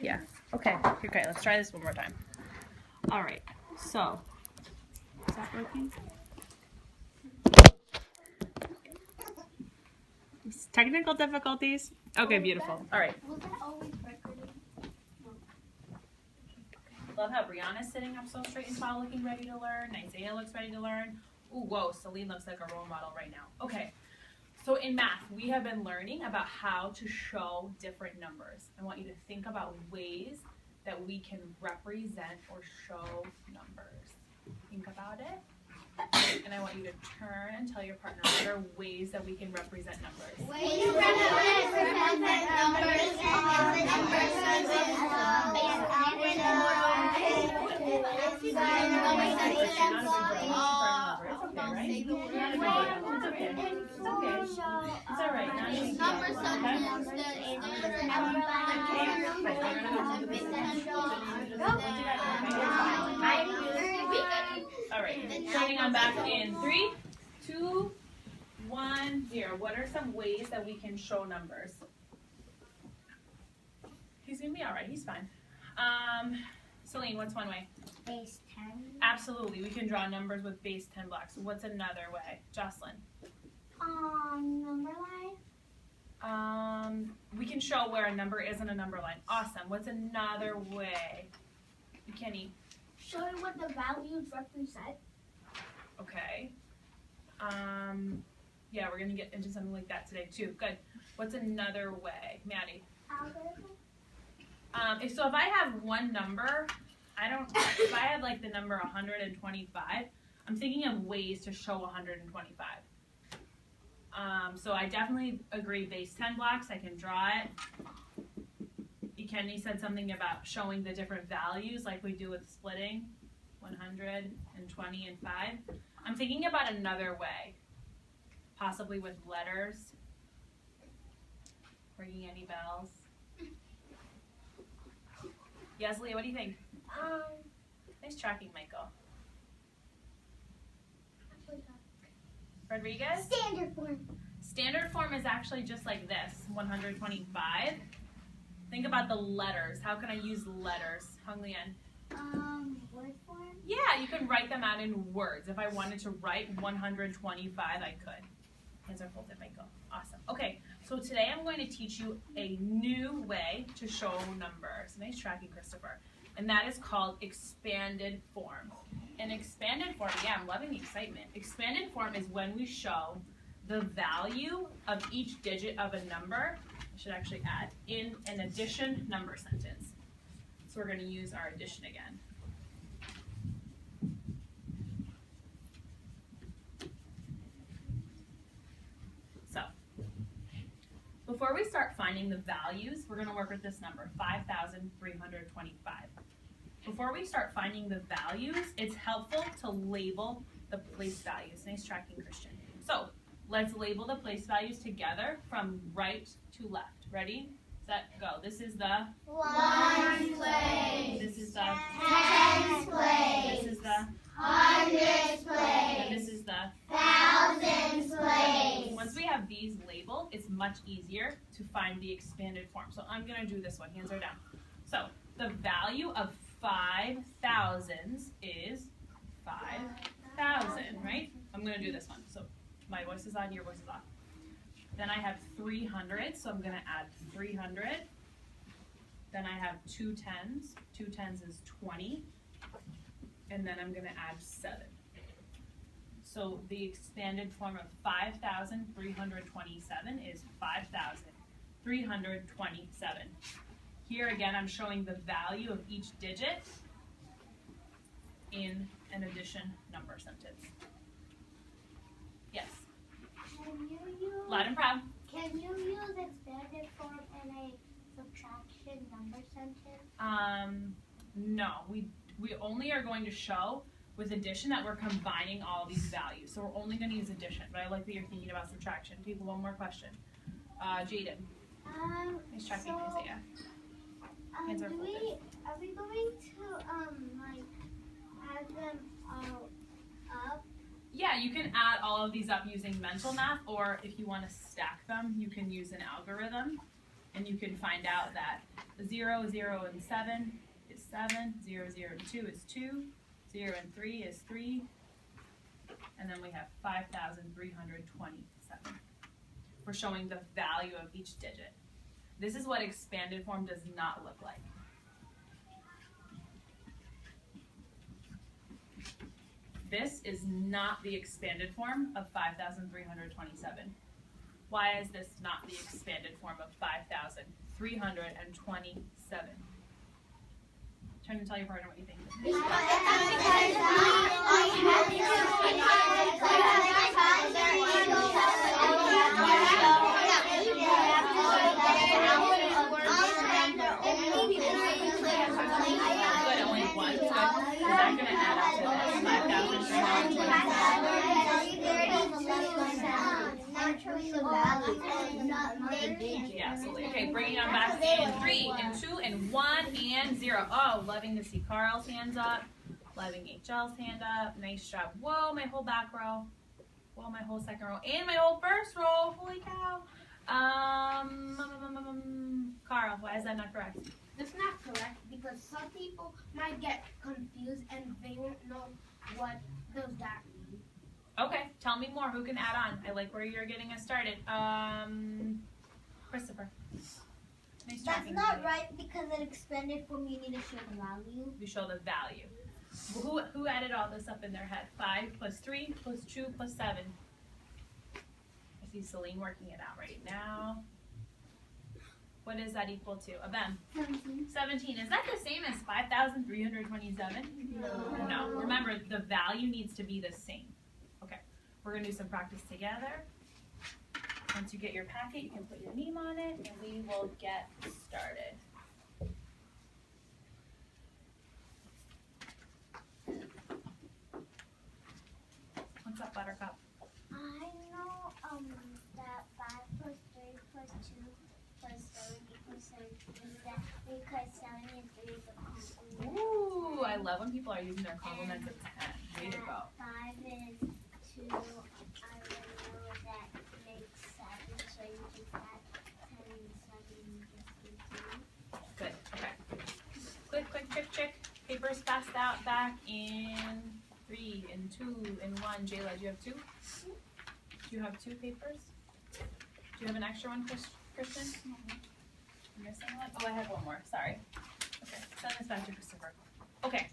Yeah. Okay. Okay. Let's try this one more time. All right. So, is that working? Technical difficulties. Okay. Beautiful. All right. Love how Brianna's sitting up so straight and tall, looking ready to learn. Isaiah looks ready to learn. Ooh, whoa. Celine looks like a role model right now. Okay. So in math, we have been learning about how to show different numbers. I want you to think about ways that we can represent or show numbers. Think about it. And I want you to turn and tell your partner what are ways that we can represent numbers. Ways to represent numbers It's all right. All right. Starting on back in 3, 2, 1, 0. What are some ways that we can show numbers? He's gonna be all right. He's fine. Celine, what's one way? Base 10. Absolutely. We can draw numbers with base 10 blocks. What's another way? Jocelyn? Number line. We can show where a number is in a number line. Awesome. What's another way? Kenny? Showing what the values represent. Okay. Yeah, we're going to get into something like that today too. Good. What's another way? Maddie? Algorithm. If I have one number, if I had like the number 125, I'm thinking of ways to show 125. So I definitely agree base 10 blocks, I can draw it. Kenny said something about showing the different values like we do with splitting, 100 and 20 and 5. I'm thinking about another way, possibly with letters. Ringing any bells? Yes, Leah, what do you think? Nice tracking, Michael. Rodriguez? Standard form. Standard form is actually just like this, 125. Think about the letters. How can I use letters? Hung Lian? Word form? Yeah, you can write them out in words. If I wanted to write 125, I could. Hands are folded, Michael. Awesome. Okay, so today I'm going to teach you a new way to show numbers. Nice tracking, Christopher. And that is called expanded form. An expanded form, yeah, I'm loving the excitement. Expanded form is when we show the value of each digit of a number, I should actually add, in an addition number sentence. So we're going to use our addition again. So, before we start finding the values, we're going to work with this number, 5,325. Before we start finding the values, it's helpful to label the place values. Nice tracking, Christian. So, let's label the place values together from right to left. Ready? Set, go. This is the ones place. This is the tens place. This is the hundreds place. And this is the thousands place. Once we have these labeled, it's much easier to find the expanded form. So I'm going to do this one. Hands are down. So the value of 5,000 is 5,000, right? I'm going to do this one. So my voice is on, your voice is off. Then I have 300, so I'm going to add 300. Then I have 2 tens. 2 tens is 20. And then I'm going to add 7. So the expanded form of 5,327 is 5,327. Here again, I'm showing the value of each digit in an addition number sentence. Yes? Loud and proud. Can you use expanded form in a subtraction number sentence? No, we only are going to show with addition that we're combining all these values. So we're only going to use addition, but I like that you're thinking about subtraction. People, one more question. Jaden. Nice tracking, Isaiah. Hands are folded. Are we going to like add them all up? Yeah, you can add all of these up using mental math, or if you want to stack them, you can use an algorithm. And you can find out that 0, 0, and 7 is 7, 0, 0, and 2 is 2, 0 and 3 is 3, and then we have 5,327. We're showing the value of each digit. This is what expanded form does not look like. This is not the expanded form of 5,327. Why is this not the expanded form of 5,327? Trying to tell your partner what you think. Good, only one. Good. Is that going to add up to this? 5,327? Yeah, absolutely. Okay, bringing them back in 3 and 2 and 1 and 0. Oh, loving to see Carl's hands up. Loving HL's hand up. Nice job. Whoa, my whole back row. Whoa, my whole second row. And my whole first row. Holy cow. Carl, why is that not correct? That's not correct because some people might get confused and they won't know what does that mean. Okay, tell me more. Who can add on? I like where you're getting us started. Christopher. Nice That's talking not to you. right because in expanded form you need to show the value. You show the value. Who added all this up in their head? 5 plus 3 plus 2 plus 7. I see Celine working it out right now. What is that equal to? Abem? 17. 17. Is that the same as 5,327? No. Remember, the value needs to be the same. Okay. We're going to do some practice together. Once you get your packet, you can put your name on it, and we will get started. What's up, Buttercup? I know that 5 plus 3 plus 2 plus 7 equals 17. That because 7 and 3 is a complement. Ooh, I love when people are using their complements of 10. Way to go. 5 and 2, I already know that makes 7, so you take that 10 and 7 and just do 2. Good. Okay. Quick, chick. Papers passed out back in 3 and 2 and 1. Jayla, do you have 2? Do you have 2 papers? Do you have an extra one, Kristen? I'm missing one? Oh, I have one more. Sorry. Okay. Send this back to Christopher. Okay.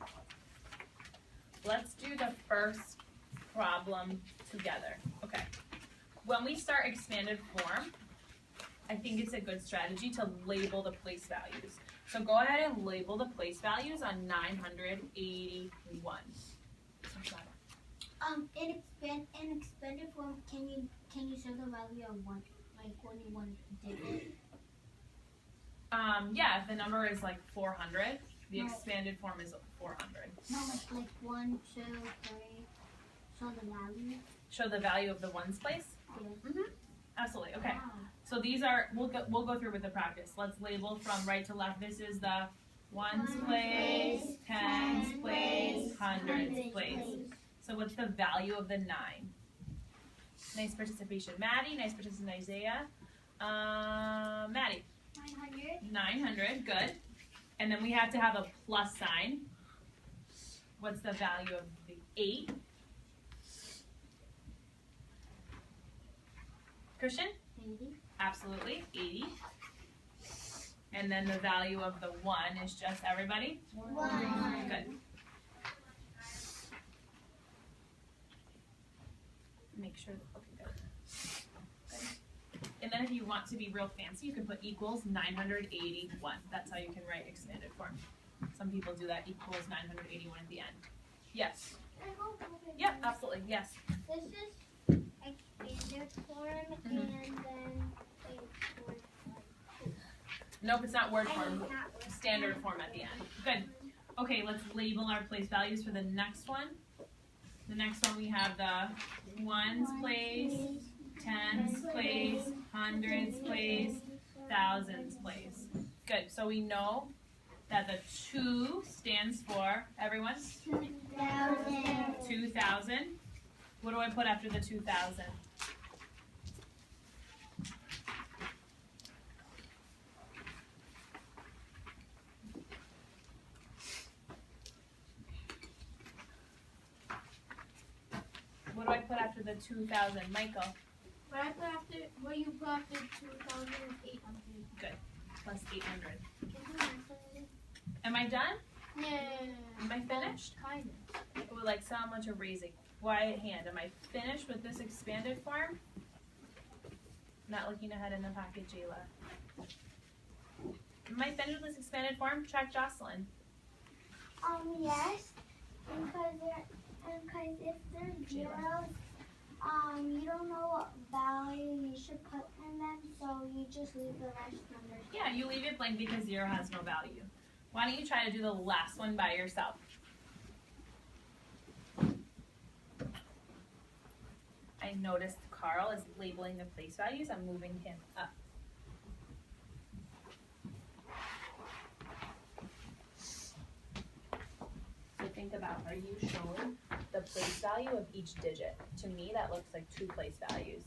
Let's do the first problem together. Okay. When we start expanded form, I think it's a good strategy to label the place values. So go ahead and label the place values on 981. In expanded form, can you show the value of one, like only one digit? Yeah, if the number is like 400, the No. expanded form is 400. No, like 1, 2, 3. Show the value. Show the value of the ones place? Yeah. Absolutely. Okay. Wow. So these are, we'll go through with the practice. Let's label from right to left. This is the ones place, tens place, hundreds place. So what's the value of the 9? Nice participation, Maddie. Nice participation, Isaiah. Maddie. 900. 900, good. And then we have to have a plus sign. What's the value of the 8? Christian? 80. Absolutely, 80. And then the value of the 1 is just everybody? 1. Good. Make sure that, okay, good. And then if you want to be real fancy, you can put equals 981. That's how you can write expanded form. Some people do that, equals 981 at the end. Yes. Yep, absolutely, yes. This is expanded form and then it's word form. Nope, it's not word form. Not word Standard form at the end. Good. Okay, let's label our place values for the next one. The next one we have the ones place, tens place, hundreds place, thousands place. Good. So we know that the 2 stands for, everyone? 2,000. 2,000. What do I put after the 2,000? the 2,000? Michael, What I put after, what you put after 2,800. plus 800. Am I done? Yeah. Am I finished? Kind of. I would like someone to raise a quiet hand. Am I finished with this expanded form? Not looking ahead in the packet, Jayla. Am I finished with this expanded form? Check Jocelyn. Yes, because if they're zeros, you don't know what value you should put in them, so you just leave the rest numbers. Yeah, you leave it blank because 0 has no value. Why don't you try to do the last one by yourself? I noticed Carl is labeling the place values. I'm moving him up. So think about, are you showing the place value of each digit? To me, that looks like 2 place values.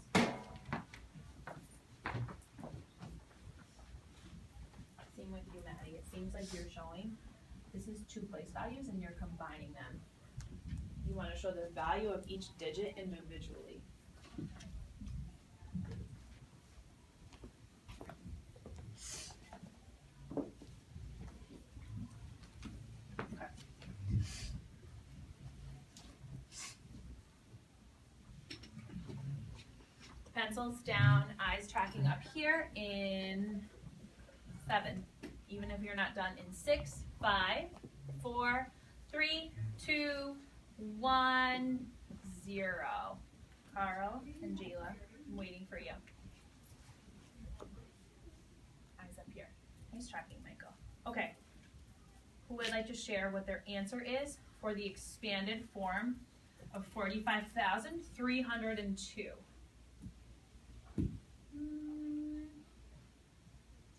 Same with you, Maddie. It seems like you're showing, this is 2 place values and you're combining them. You want to show the value of each digit individually. Okay. Pencils down, eyes tracking up here in 7. Even if you're not done in 6, 5, 4, 3, 2, 1, 0. Carl and Jayla, I'm waiting for you. Eyes up here. Nice tracking, Michael. Okay. Who would like to share what their answer is for the expanded form of 45,302?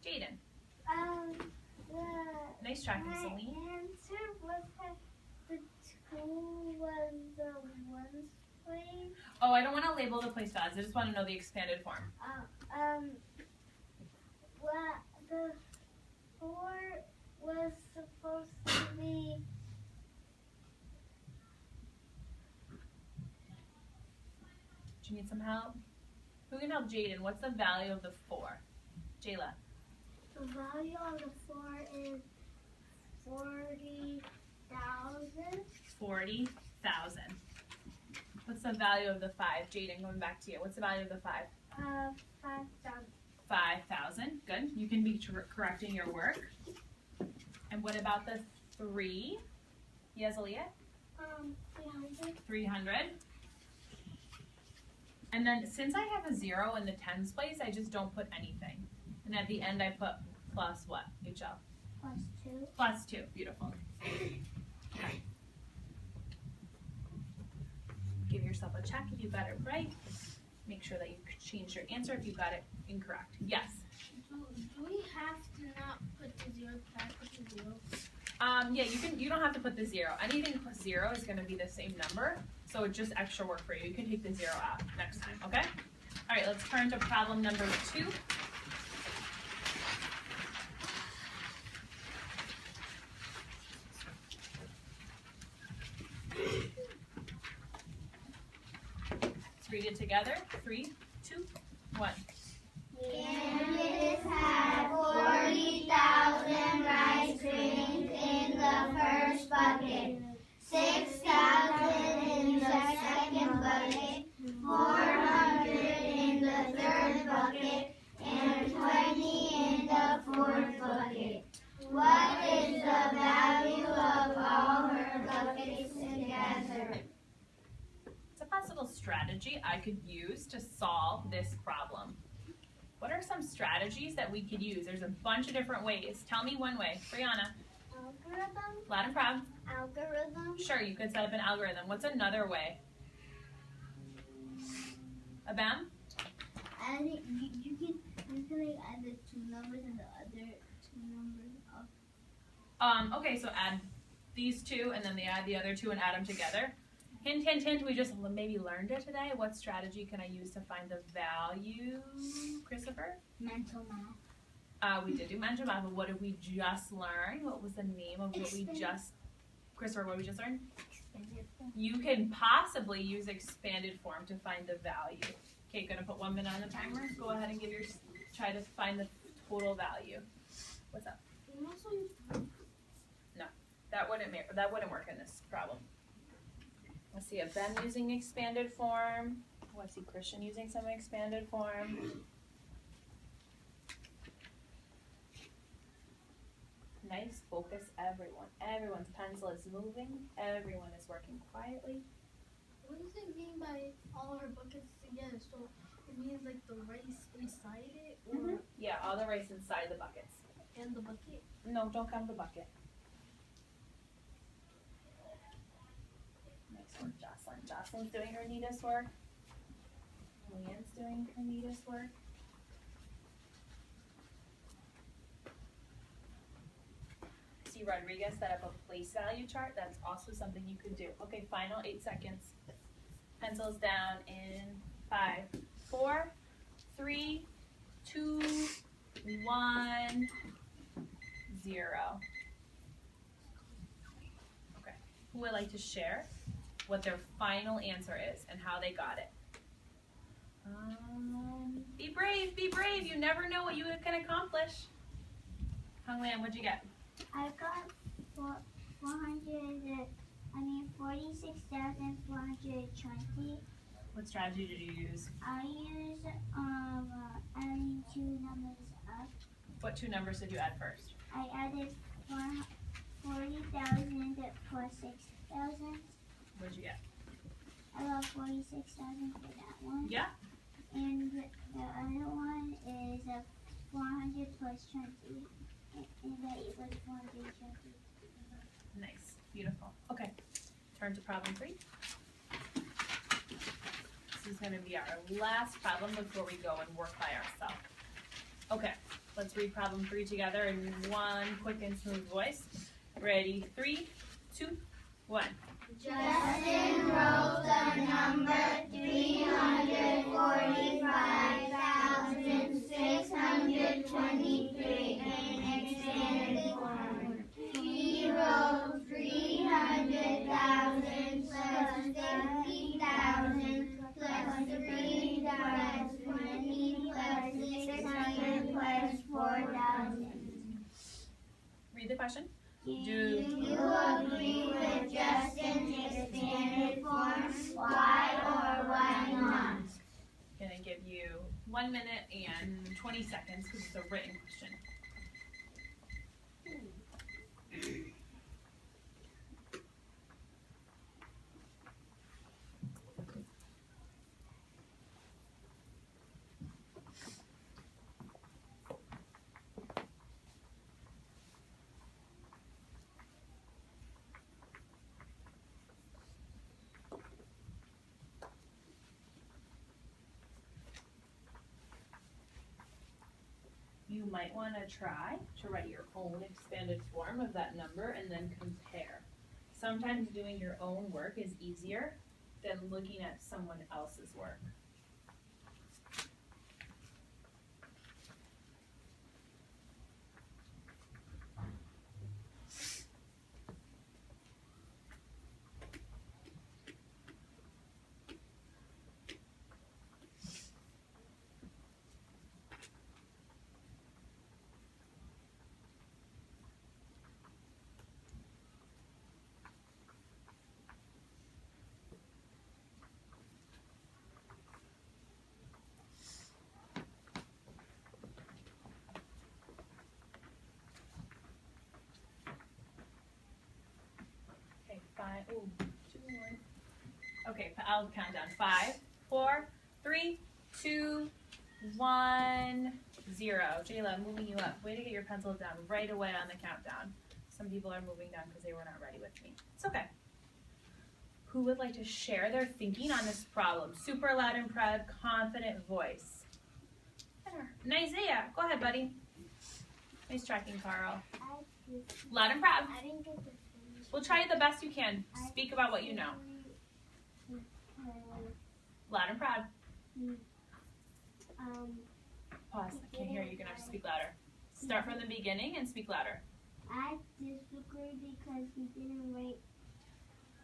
Jaden. Nice tracking, My Celine. answer was that the 2 was the 1's place. Oh, I don't want to label the place values. I just want to know the expanded form. Well, the 4 was supposed to be. Do you need some help? Who can help Jaden? What's the value of the 4? Jayla. The value of the 4 is 40,000. 40,000. What's the value of the 5? Jaden, going back to you. What's the value of the 5? 5,000. 5,000. Good. You can be correcting your work. And what about the 3? Yes, Aaliyah? 300. 300. And then since I have a 0 in the tens place, I just don't put anything. And at the end, I put plus what, HL? Plus 2. Plus 2. Beautiful. Okay. Give yourself a check if you got it right. Make sure that you change your answer if you got it incorrect. Yes? Do we have to not put the 0 back with the 0? Yeah, you don't have to put the 0. Anything plus 0 is going to be the same number, so it's just extra work for you. You can take the 0 out next time, okay? All right, let's turn to problem number 2. Let's read it together. 3, 2, 1. Candace had 40,000 rice grains in the first bucket, 6,000 in the second bucket, 400 in the third bucket, and 20 in the fourth bucket. What is the value of all her buckets together? It's a possible strategy I could use to solve this problem. What are some strategies that we could use? There's a bunch of different ways. Tell me one way. Brianna. Algorithm? Loud and proud. Algorithm? Sure, you could set up an algorithm. What's another way? Abam? And you can like add the 2 numbers and the other 2 numbers up. Okay, so add these 2 and then they add the other 2 and add them together. Hint, hint, hint, we just maybe learned it today. What strategy can I use to find the value, Christopher? Mental math. We did do mental math, but what did we just learn? What was the name of what we just Christopher, what did we just learn? You can possibly use expanded form to find the value. Okay, gonna put 1 minute on the timer. Go ahead and try to find the total value. What's up? No, that wouldn't work in this problem. Let's see, Ben using expanded form. Let's see, Christian using some expanded form. Nice, focus everyone. Everyone's pencil is moving. Everyone is working quietly. What does it mean by all our buckets together? So it means like the rice inside it, or Yeah, all the rice inside the buckets. and the bucket. No, don't count the bucket. Nice work, Jocelyn. Jocelyn's doing her neatest work. Leanne's doing her neatest work. See, Rodriguez set up a place value chart. That's also something you could do. Okay, final 8 seconds. Pencils down in 5, 4, 3, 2, 1, 0. Okay, who would like to share what their final answer is and how they got it? Be brave, be brave. You never know what you can accomplish. Hong Lan, what'd you get? I got 46,420. What strategy did you use? I used adding 2 numbers up. What 2 numbers did you add first? I added 40,000 plus 6,000. What'd you get? I got 46,000 for that one. Yeah. And the other one is 400 plus 20. And that equals 420. Nice. Beautiful. Okay. Turn to problem 3. This is going to be our last problem before we go and work by ourselves. Okay. Let's read problem 3 together in one quick and smooth voice. Ready? 3, 2, 1. Justin wrote the number 345,623 in expanded form. He wrote 300,000 plus 50,000 plus 3 plus 20 plus 600 plus 4,000. Read the question. Do you agree with Justin's expanded form? Why or why not? I'm going to give you 1 minute and 20 seconds because it's a written question. You might want to try to write your own expanded form of that number and then compare. Sometimes doing your own work is easier than looking at someone else's work. Okay, 5, 2, 1. Okay, I'll count down. 5, 4, 3, 2, 1, 0. Jayla, I'm moving you up. Way to get your pencils down right away on the countdown. Some people are moving down because they were not ready with me. It's okay. Who would like to share their thinking on this problem? Super loud and proud, confident voice. Isaiah, go ahead, buddy. Nice tracking, Carl. Loud and proud. I didn't get the We'll try the best you can. Speak about what you know. Loud and proud. Pause. I can't hear you. You're going to have to speak louder. Start from the beginning and speak louder. I disagree because he didn't write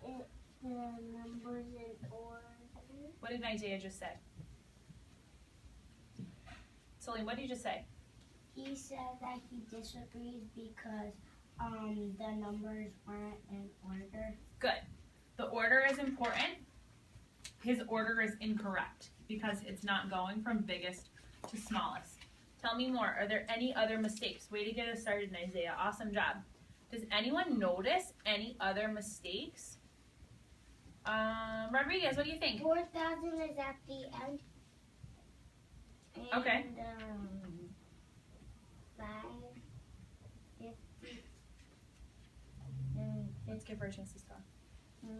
the numbers in order. What did Isaiah just say? Celine, what did you just say? He said that he disagrees because the numbers aren't in order. Good. The order is important. His order is incorrect because it's not going from biggest to smallest. Tell me more. Are there any other mistakes? Way to get us started, Isaiah. Awesome job. Does anyone notice any other mistakes? Rodriguez, what do you think? 4,000 is at the end. And, Okay. 550. And Let's give her a chance to talk. 15.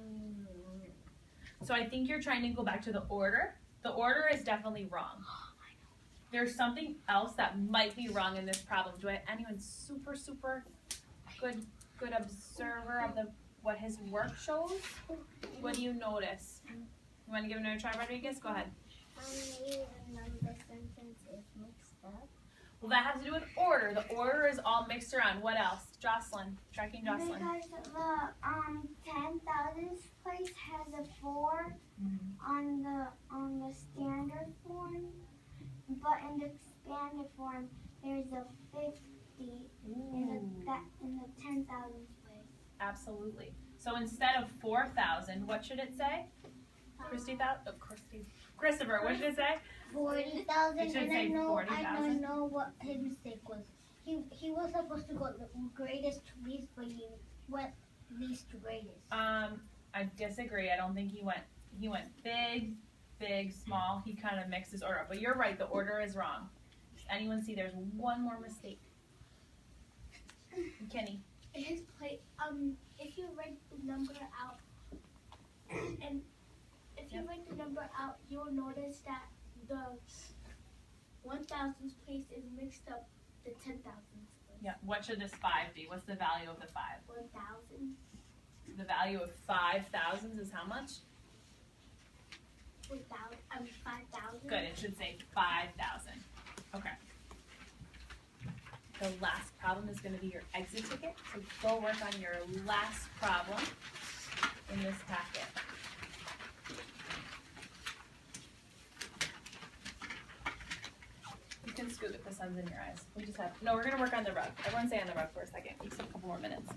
So I think you're trying to go back to the order. The order is definitely wrong. There's something else that might be wrong in this problem. Do I anyone super good observer of what his work shows? What do you notice? You want to give it another try, Rodriguez? Go ahead. Maybe the number sentence is mixed up. Well, that has to do with order. The order is all mixed around. What else? Jocelyn, tracking Jocelyn. Because the 10,000th place has a 4 on the standard form, but in the expanded form there's a 50 in the 10,000th place. Absolutely. So instead of 4,000, what should it say? Christopher, what should it say? 40,000. It should And say I 40,000. know what his mistake was. He was supposed to go the greatest to least, but he went least to greatest. I disagree. I don't think he went big, small. He kind of mixed his order up. But you're right. The order is wrong. Does anyone see there's one more mistake? Kenny. His plate. If you write the number out, and if you write the number out, you'll notice that the 1,000th place is mixed up the 10,000th place. Yeah. What should this 5 be? What's the value of the 5? 1,000. The value of 5,000s is how much? 5,000. Good. It should say 5,000. Okay. The last problem is going to be your exit ticket. So go work on your last problem in this packet. You can scoot if the sun's in your eyes. We're going to work on the rug. Everyone stay on the rug for a second. We just have a couple more minutes.